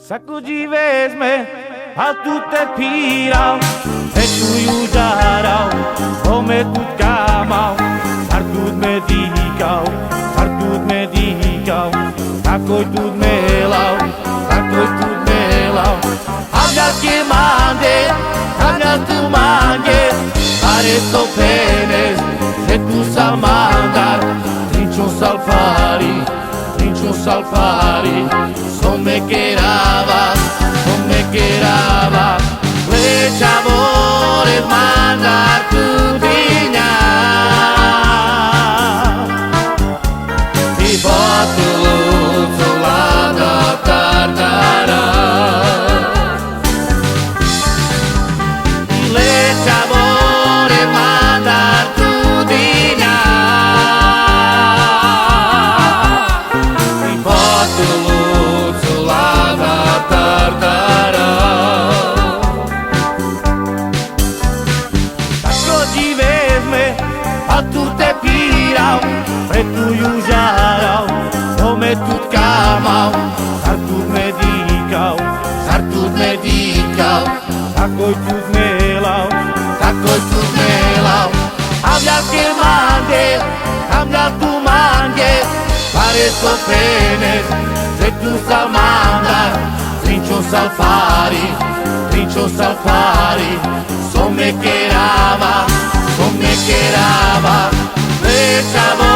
Sacudi vezme, a tu te pírau, e tu ju žárau, come tu kámau, hartud me dýkau, takoj tu melau, Hablar que mande, hablar tu mange, pare sto penes, e tu sal mandar, trincho salfari, son me queraba, le chavores mandar tu diña, y botu solana tartara, y le chavores mandar tu diña, y botu solana tartara. A tu te pírau, pre tu ju žárau,ome tu kámau, hartud me dýkau, takoj tu melau, hablar que tu mange, pare sto penes, se tu sal mandar, trincho salfari, son me queraba, le chavos